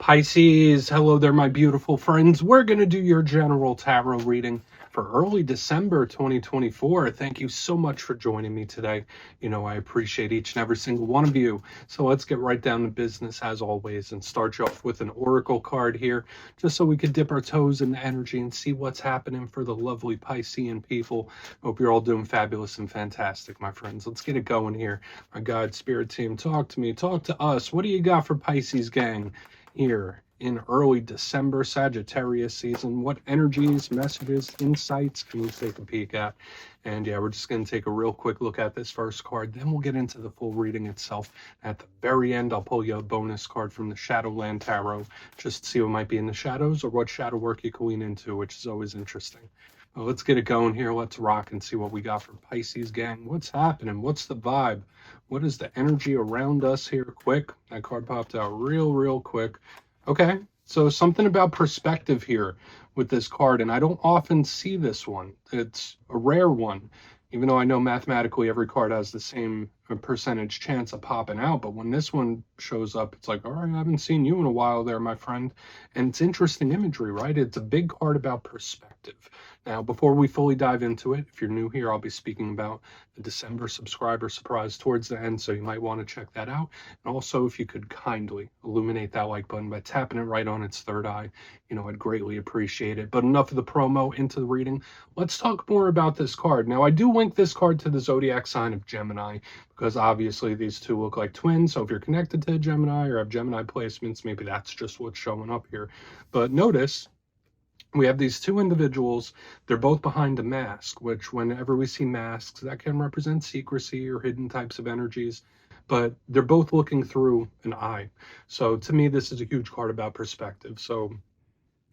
Pisces, hello there, my beautiful friends. We're going to do your general tarot reading for early December 2024. Thank you so much for joining me today. You know, I appreciate each and every single one of you. So let's get right down to business as always and start you off with an oracle card here, just so we could dip our toes in the energy and see what's happening for the lovely Piscean people. Hope you're all doing fabulous and fantastic, my friends. Let's get it going here. My God, Spirit team, talk to me, talk to us. What do you got for Pisces, gang? Here in early December, Sagittarius season, what energies, messages, insights can you take a peek at? And yeah, we're just going to take a real quick look at this first card, then we'll get into the full reading itself. At the very end, I'll pull you a bonus card from the Shadowland Tarot, just to see what might be in the shadows or what shadow work you can lean into, which is always interesting. Well, let's get it going here. Let's rock and see what we got for Pisces, gang. What's happening? What's the vibe? What is the energy around us here? Quick. That card popped out real quick. Okay, so something about perspective here with this card, and I don't often see this one. It's a rare one, even though I know mathematically every card has the same percentage chance of popping out. But when this one shows up, it's like, all right, I haven't seen you in a while there, my friend. And it's interesting imagery, right? It's a big card about perspective. Now, before we fully dive into it, if you're new here, I'll be speaking about the December subscriber surprise towards the end, so you might want to check that out. And also, if you could kindly illuminate that like button by tapping it right on its third eye, you know, I'd greatly appreciate it. But enough of the promo, into the reading. Let's talk more about this card. Now, I do link this card to the zodiac sign of Gemini, because obviously these two look like twins. So if you're connected to Gemini or have Gemini placements, maybe that's just what's showing up here. But notice, we have these two individuals. They're both behind a mask, which whenever we see masks, that can represent secrecy or hidden types of energies, but they're both looking through an eye. So to me, this is a huge card about perspective. So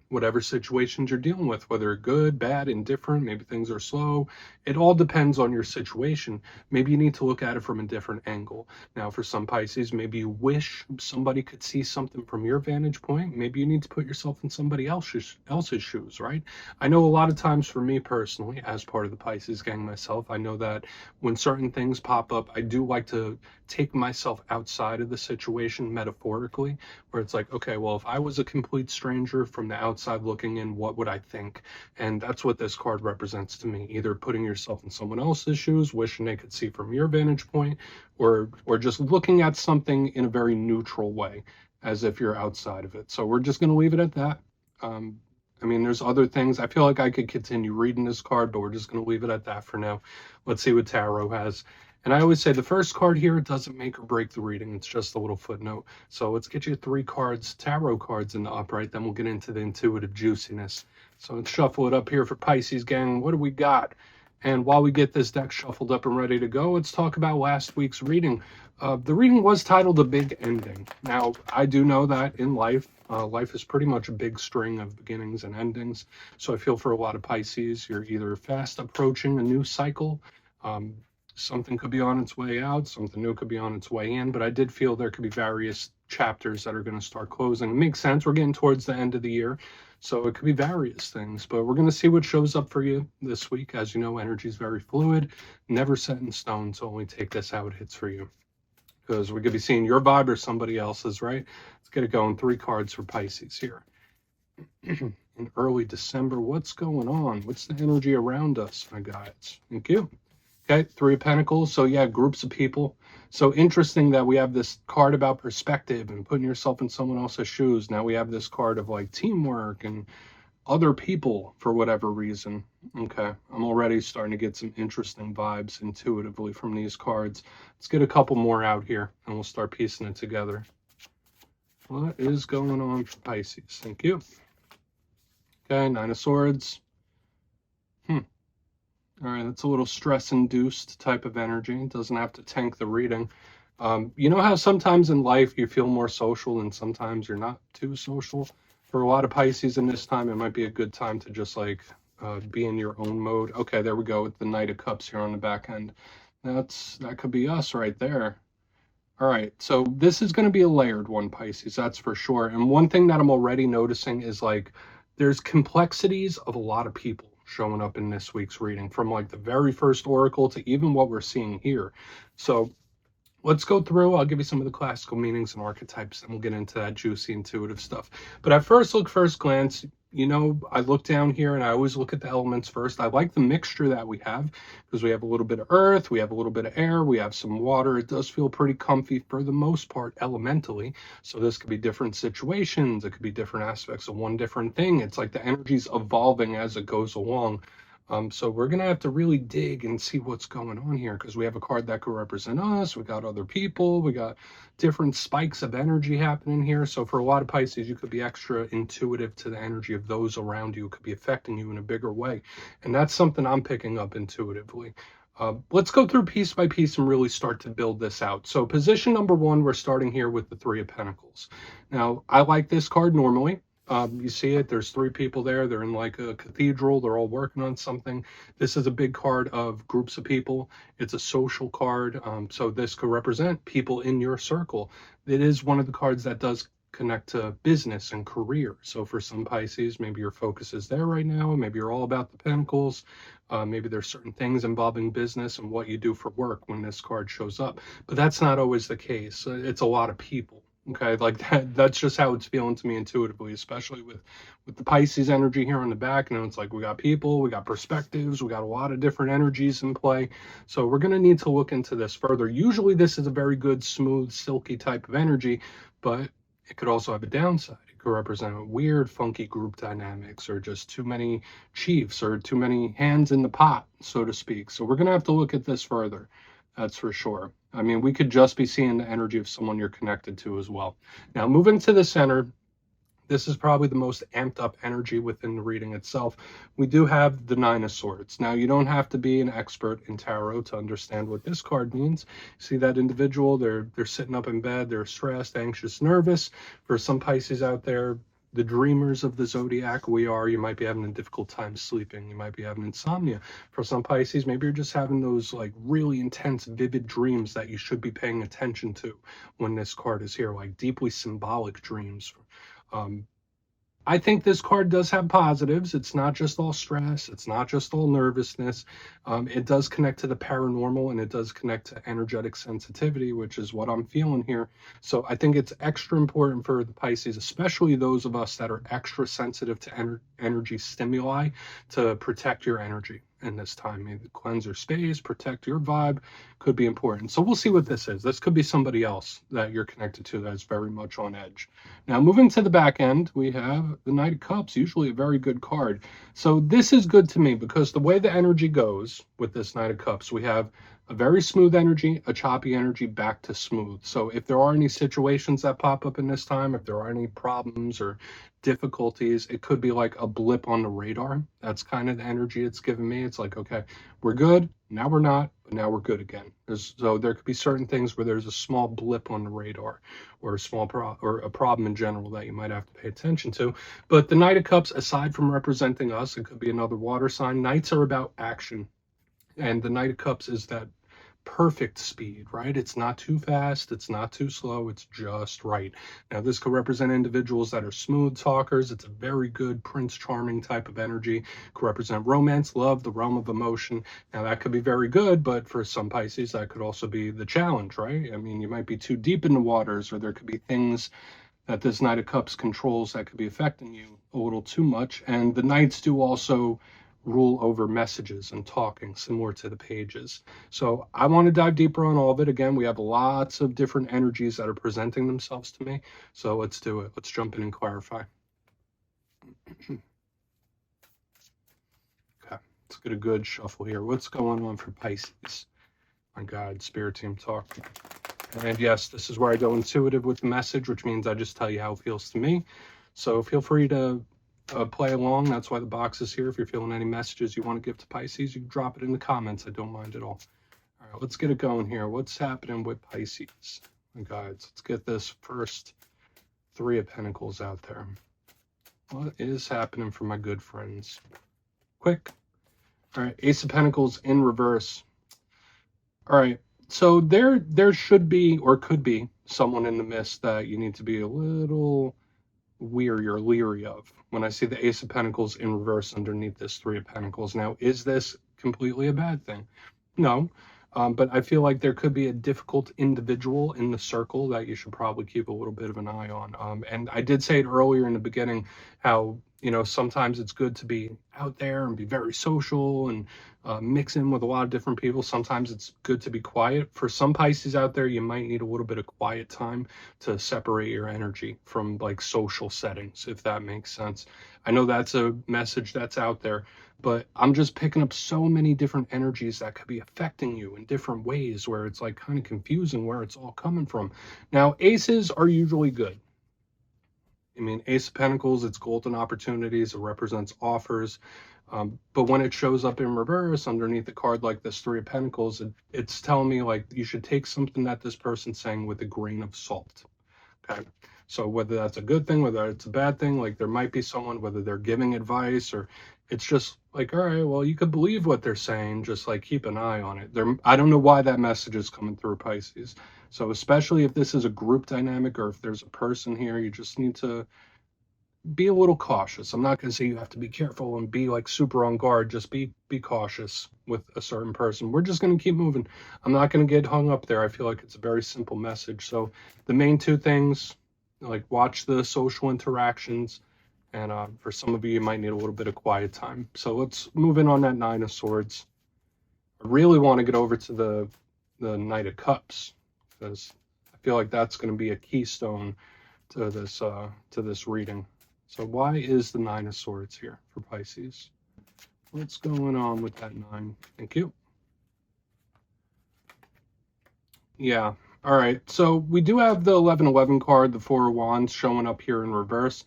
whatever situations you're dealing with, whether good, bad, indifferent, maybe things are slow, it all depends on your situation. Maybe you need to look at it from a different angle. Now, for some Pisces, maybe you wish somebody could see something from your vantage point. Maybe you need to put yourself in somebody else's shoes, right? I know a lot of times for me personally, as part of the Pisces gang myself, I know that when certain things pop up, I do like to take myself outside of the situation metaphorically, where it's like, okay, well, if I was a complete stranger from the outside looking in, what would I think? And that's what this card represents to me, either putting yourself in someone else's shoes, wishing they could see from your vantage point, or just looking at something in a very neutral way, as if you're outside of it. So we're just going to leave it at that. I mean, there's other things. I feel like I could continue reading this card, but we're just going to leave it at that for now. Let's see what tarot has. And I always say the first card here doesn't make or break the reading. It's just a little footnote. So let's get you 3 cards, tarot cards in the upright. Then we'll get into the intuitive juiciness. So let's shuffle it up here for Pisces, gang. What do we got? And while we get this deck shuffled up and ready to go, let's talk about last week's reading. The reading was titled A Big Ending. Now, I do know that in life, life is pretty much a big string of beginnings and endings. So I feel for a lot of Pisces, you're either fast approaching a new cycle, something could be on its way out, something new could be on its way in, but I did feel there could be various chapters that are going to start closing. It makes sense. We're getting towards the end of the year, so it could be various things, but we're going to see what shows up for you this week. As you know, energy is very fluid, never set in stone, so only take this how it hits for you, because we could be seeing your vibe or somebody else's, right? Let's get it going. 3 cards for Pisces here. In early December, what's going on? What's the energy around us, my guys? Thank you. Okay, 3 of Pentacles. So yeah, groups of people. So interesting that we have this card about perspective and putting yourself in someone else's shoes. Now we have this card of like teamwork and other people for whatever reason. Okay, I'm already starting to get some interesting vibes intuitively from these cards. Let's get a couple more out here and we'll start piecing it together. What is going on for Pisces? Thank you. Okay, 9 of Swords. All right, that's a little stress-induced type of energy. It doesn't have to tank the reading. You know how sometimes in life you feel more social and sometimes you're not too social? For a lot of Pisces in this time, it might be a good time to just like be in your own mode. Okay, there we go with the Knight of Cups here on the back end. That could be us right there. All right, so this is going to be a layered one, Pisces, that's for sure. And one thing that I'm already noticing is like there's complexities of a lot of people showing up in this week's reading, from like the very first oracle to even what we're seeing here. So let's go through. I'll give you some of the classical meanings and archetypes, and we'll get into that juicy intuitive stuff. But at first glance, I look down here and I always look at the elements first. I like the mixture that we have because we have a little bit of earth, we have a little bit of air, we have some water. It does feel pretty comfy for the most part elementally. So this could be different situations. It could be different aspects of one different thing. It's like the energy's evolving as it goes along. So we're going to have to really dig and see what's going on here because we have a card that could represent us. We got other people. We got different spikes of energy happening here. So for a lot of Pisces, you could be extra intuitive to the energy of those around you. It could be affecting you in a bigger way. And that's something I'm picking up intuitively. Let's go through piece by piece and really start to build this out. So position number one, we're starting here with the Three of Pentacles. Now, I like this card normally. You see it, there's three people there. They're in like a cathedral. They're all working on something. This is a big card of groups of people. It's a social card. So this could represent people in your circle. It is one of the cards that does connect to business and career. So for some Pisces, maybe your focus is there right now. Maybe you're all about the pentacles. Maybe there's certain things involving business and what you do for work when this card shows up. But that's not always the case. It's a lot of people. Okay, like that's just how it's feeling to me intuitively, especially with the Pisces energy here on the back. It's like we got people, we got perspectives, we got a lot of different energies in play. So we're going to need to look into this further. Usually this is a very good, smooth, silky type of energy, but it could also have a downside. It could represent weird, funky group dynamics or just too many chiefs or too many hands in the pot, so to speak. So we're going to have to look at this further. That's for sure. I mean, we could just be seeing the energy of someone you're connected to as well. Now, moving to the center, this is probably the most amped up energy within the reading itself. We do have the Nine of Swords. Now, you don't have to be an expert in tarot to understand what this card means. See that individual, they're sitting up in bed, they're stressed, anxious, nervous. For some Pisces out there, the dreamers of the zodiac, you might be having a difficult time sleeping. You might be having insomnia. For some Pisces, maybe you're just having those like really intense, vivid dreams that you should be paying attention to when this card is here, like deeply symbolic dreams. I think this card does have positives. It's not just all stress. It's not just all nervousness. It does connect to the paranormal and it does connect to energetic sensitivity, which is what I'm feeling here. So I think it's extra important for the Pisces, especially those of us that are extra sensitive to energy stimuli, to protect your energy in this time. Maybe cleanse your space, protect your vibe could be important. So we'll see what this is. This could be somebody else that you're connected to that's very much on edge. Now, moving to the back end, we have the Knight of Cups, usually a very good card. So this is good to me because the way the energy goes with this Knight of Cups, we have a very smooth energy, a choppy energy, back to smooth. So if there are any situations that pop up in this time, if there are any problems or difficulties, it could be like a blip on the radar. That's kind of the energy it's giving me. It's like, okay, we're good, now we're not, but now we're good again. So there could be certain things where there's a small blip on the radar or a problem in general that you might have to pay attention to. But the Knight of Cups, aside from representing us, it could be another water sign. Knights are about action. And the Knight of Cups is that perfect speed, right? It's not too fast, it's not too slow, it's just right. Now, this could represent individuals that are smooth talkers. It's a very good Prince Charming type of energy. It could represent romance, love, the realm of emotion. Now, that could be very good, but for some Pisces, that could also be the challenge, right? I mean, you might be too deep in the waters, or there could be things that this Knight of Cups controls that could be affecting you a little too much. And the Knights do also rule over messages and talking, similar to the Pages. So I want to dive deeper on all of it. Again, we have lots of different energies that are presenting themselves to me. So let's do it. Let's jump in and clarify. Okay, let's get a good shuffle here. What's going on for Pisces? My God, Spirit Team, talk. And yes, this is where I go intuitive with the message, which means I just tell you how it feels to me. So feel free to play along. That's why the box is here. If you're feeling any messages you want to give to Pisces, you can drop it in the comments. I don't mind at all. All right, let's get it going here. What's happening with Pisces? My guides, let's get this first Three of Pentacles out there. What is happening for my good friends? Quick. All right, Ace of Pentacles in reverse. All right, so there should be or could be someone in the midst that you need to be a little weary or leery of. When I see the Ace of Pentacles in reverse underneath this Three of Pentacles. Now, is this completely a bad thing? No. But I feel like there could be a difficult individual in the circle that you should probably keep a little bit of an eye on. And I did say it earlier in the beginning how, sometimes it's good to be out there and be very social and mix in with a lot of different people. Sometimes it's good to be quiet. For some Pisces out there, you might need a little bit of quiet time to separate your energy from like social settings, if that makes sense. I know that's a message that's out there, but I'm just picking up so many different energies that could be affecting you in different ways where it's like kind of confusing where it's all coming from. Now, aces are usually good. I mean, Ace of Pentacles, it's golden opportunities, it represents offers. But when it shows up in reverse underneath a card like this Three of Pentacles, it's telling me like you should take something that this person's saying with a grain of salt. Okay. So whether that's a good thing, whether it's a bad thing, like there might be someone, whether they're giving advice or it's just like, all right, well, you could believe what they're saying, just like keep an eye on it. I don't know why that message is coming through, Pisces. So especially if this is a group dynamic or if there's a person here, you just need to be a little cautious. I'm not going to say you have to be careful and be like super on guard. Just be cautious with a certain person. We're just going to keep moving. I'm not going to get hung up there. I feel like it's a very simple message. So the main two things, like watch the social interactions, and for some of you, you might need a little bit of quiet time. So let's move in on that Nine of Swords. I really want to get over to the Knight of Cups because I feel like that's going to be a keystone to this reading. So why is the Nine of Swords here for Pisces? What's going on with that nine? Thank you. Yeah. All right. So we do have the 11-11 card, the Four of Wands, showing up here in reverse.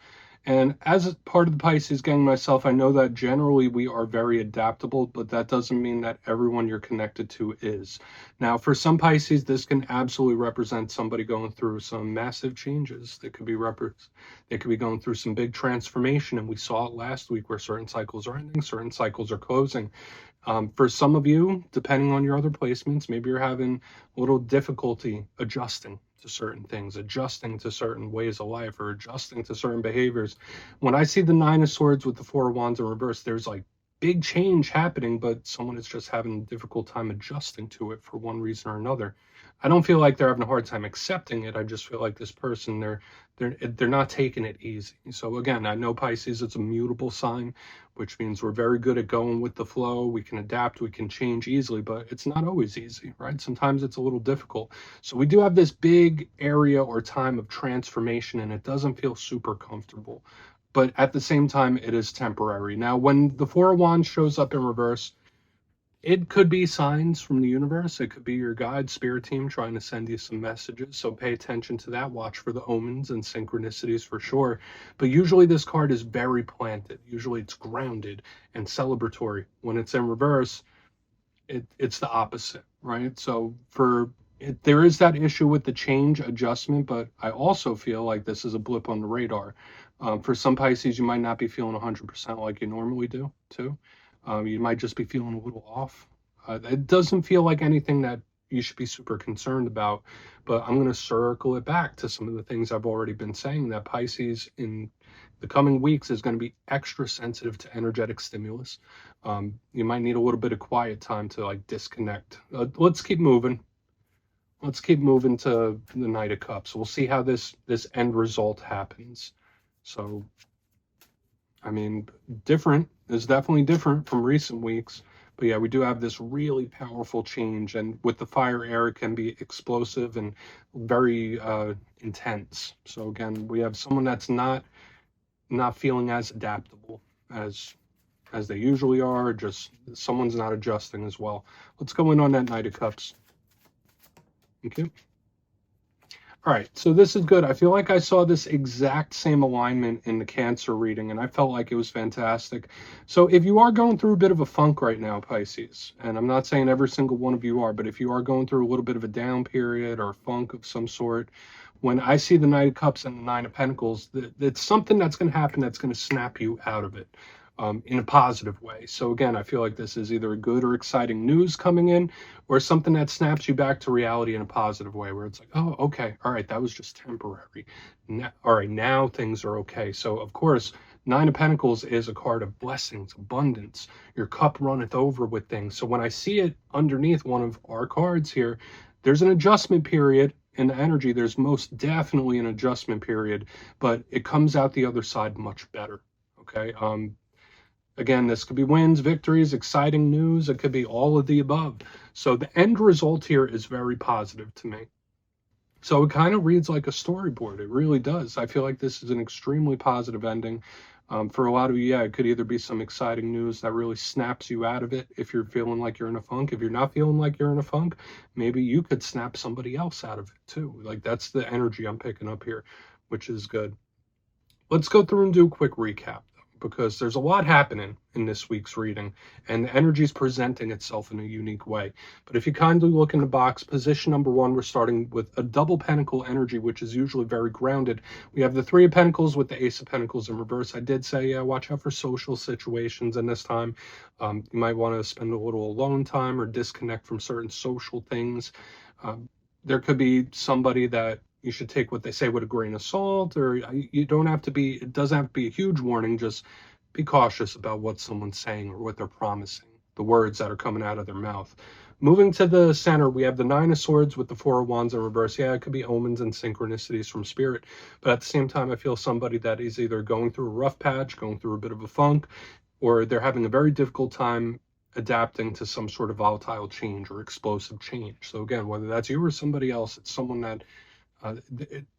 And as part of the Pisces gang myself, I know that generally we are very adaptable, but that doesn't mean that everyone you're connected to is. Now, for some Pisces, this can absolutely represent somebody going through some massive changes. They could be going through some big transformation, and we saw it last week where certain cycles are ending, certain cycles are closing. For some of you, depending on your other placements, maybe you're having a little difficulty adjusting to certain things, adjusting to certain ways of life, or adjusting to certain behaviors. When I see the Nine of Swords with the Four of Wands in reverse, there's like big change happening, but someone is just having a difficult time adjusting to it for one reason or another. I don't feel like they're having a hard time accepting it. I just feel like this person, they're not taking it easy. So again, I know Pisces, it's a mutable sign, which means we're very good at going with the flow. We can adapt, we can change easily, but it's not always easy, right? Sometimes it's a little difficult. So we do have this big area or time of transformation, and it doesn't feel super comfortable. But at the same time, it is temporary. Now, when the Four of Wands shows up in reverse, it could be signs from the universe. It could be your guide, spirit team trying to send you some messages. So pay attention to that. Watch for the omens and synchronicities for sure. But usually this card is very planted. Usually it's grounded and celebratory. When it's in reverse, it's the opposite, right? So there is that issue with the change adjustment, but I also feel like this is a blip on the radar. For some Pisces, you might not be feeling 100% like you normally do, too. You might just be feeling a little off. It doesn't feel like anything that you should be super concerned about, but I'm going to circle it back to some of the things I've already been saying, that Pisces in the coming weeks is going to be extra sensitive to energetic stimulus. You might need a little bit of quiet time to like disconnect. Let's keep moving. Let's keep moving to the Knight of Cups. We'll see how this end result happens. So, I mean, different is definitely different from recent weeks. But yeah, we do have this really powerful change. And with the fire air, it can be explosive and very intense. So again, we have someone that's not feeling as adaptable as they usually are. Just someone's not adjusting as well. Let's go in on that Knight of Cups. Okay. All right, so this is good. I feel like I saw this exact same alignment in the Cancer reading, and I felt like it was fantastic. So if you are going through a bit of a funk right now, Pisces, and I'm not saying every single one of you are, but if you are going through a little bit of a down period or a funk of some sort, when I see the Knight of Cups and the Nine of Pentacles, it's something that's going to happen that's going to snap you out of it. In a positive way. So again, I feel like this is either good or exciting news coming in, or something that snaps you back to reality in a positive way, where it's like, oh, okay, all right, that was just temporary. Now, all right, now things are okay. So of course, Nine of Pentacles is a card of blessings, abundance. Your cup runneth over with things. So when I see it underneath one of our cards here, there's an adjustment period in the energy. There's most definitely an adjustment period, but it comes out the other side much better. Okay. Again, this could be wins, victories, exciting news. It could be all of the above. So the end result here is very positive to me. So it kind of reads like a storyboard. It really does. I feel like this is an extremely positive ending. For a lot of you, yeah, it could either be some exciting news that really snaps you out of it if you're feeling like you're in a funk. If you're not feeling like you're in a funk, maybe you could snap somebody else out of it too. Like, that's the energy I'm picking up here, which is good. Let's go through and do a quick recap, because there's a lot happening in this week's reading, and the energy is presenting itself in a unique way. But if you kindly look in the box, position number 1, we're starting with a double pentacle energy, which is usually very grounded. We have the 3 of Pentacles with the Ace of Pentacles in reverse. I did say, yeah, watch out for social situations in this time. You might want to spend a little alone time or disconnect from certain social things. There could be somebody that you should take what they say with a grain of salt, or you don't have to be, it doesn't have to be a huge warning. Just be cautious about what someone's saying or what they're promising, the words that are coming out of their mouth. Moving to the center, we have the 9 of Swords with the 4 of Wands in reverse. Yeah, it could be omens and synchronicities from spirit, but at the same time, I feel somebody that is either going through a rough patch, going through a bit of a funk, or they're having a very difficult time adapting to some sort of volatile change or explosive change. So again, whether that's you or somebody else, it's someone that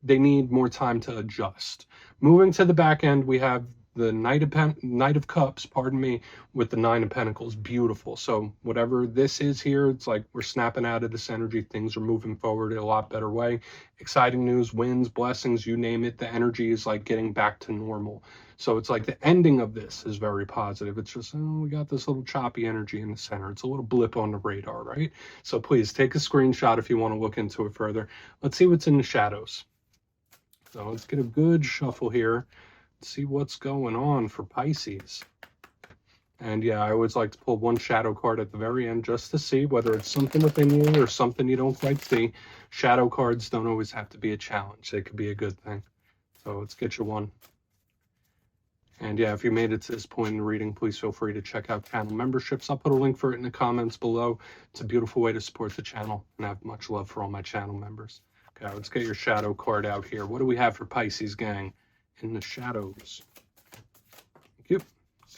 they need more time to adjust. Moving to the back end, we have the Knight of Cups, pardon me, with the 9 of Pentacles. Beautiful. So whatever this is here, it's like we're snapping out of this energy. Things are moving forward in a lot better way. Exciting news, wins, blessings, you name it. The energy is like getting back to normal. So it's like the ending of this is very positive. It's just, oh, we got this little choppy energy in the center. It's a little blip on the radar, right? So please take a screenshot if you want to look into it further. Let's see what's in the shadows. So let's get a good shuffle here. See what's going on for Pisces. And yeah, I always like to pull one shadow card at the very end just to see whether it's something within you or something you don't quite see. Shadow cards don't always have to be a challenge. They could be a good thing. So let's get you one. And yeah, if you made it to this point in the reading, please feel free to check out channel memberships. I'll put a link for it in the comments below. It's a beautiful way to support the channel, and I have much love for all my channel members. Okay, let's get your shadow card out here. What do we have for Pisces, gang? In the shadows. Thank you.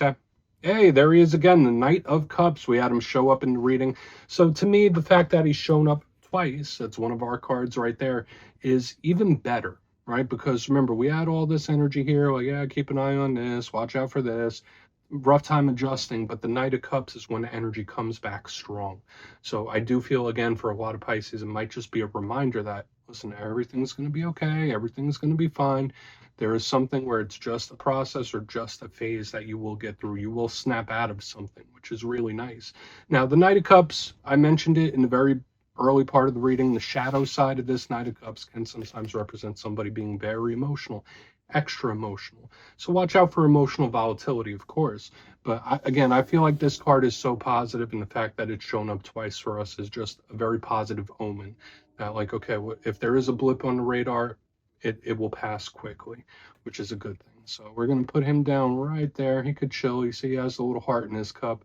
Okay. Hey, there he is again, the Knight of Cups. We had him show up in the reading. So to me, the fact that he's shown up twice, that's one of our cards right there, is even better, right? Because remember, we had all this energy here, like, yeah, keep an eye on this, watch out for this, rough time adjusting, but the Knight of Cups is when the energy comes back strong. So I do feel, again, for a lot of Pisces, it might just be a reminder that, listen, everything's going to be okay, everything's going to be fine. There is something where it's just a process or just a phase that you will get through. You will snap out of something, which is really nice. Now, the Knight of Cups, I mentioned it in the very early part of the reading. The shadow side of this Knight of Cups can sometimes represent somebody being very emotional, extra emotional. So watch out for emotional volatility, of course. But again, I feel like this card is so positive, and the fact that it's shown up twice for us is just a very positive omen. That, like, okay, if there is a blip on the radar, it will pass quickly, which is a good thing. So we're going to put him down right there. He could chill. You see he has a little heart in his cup.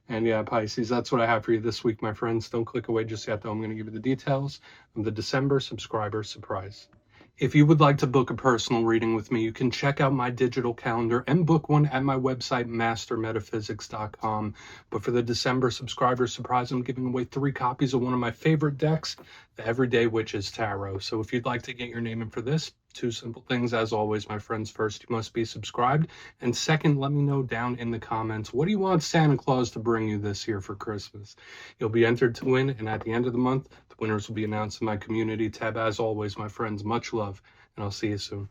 And yeah, Pisces, that's what I have for you this week, my friends. Don't click away just yet, though. I'm going to give you the details of the December subscriber surprise. If you would like to book a personal reading with me, you can check out my digital calendar and book one at my website, mastermetaphysics.com. But for the December subscriber surprise, I'm giving away 3 copies of one of my favorite decks, the Everyday Witches Tarot. So if you'd like to get your name in for this, 2 simple things, as always, my friends. First, you must be subscribed. And second, let me know down in the comments, what do you want Santa Claus to bring you this year for Christmas? You'll be entered to win, and at the end of the month, the winners will be announced in my community tab. As always, my friends, much love, and I'll see you soon.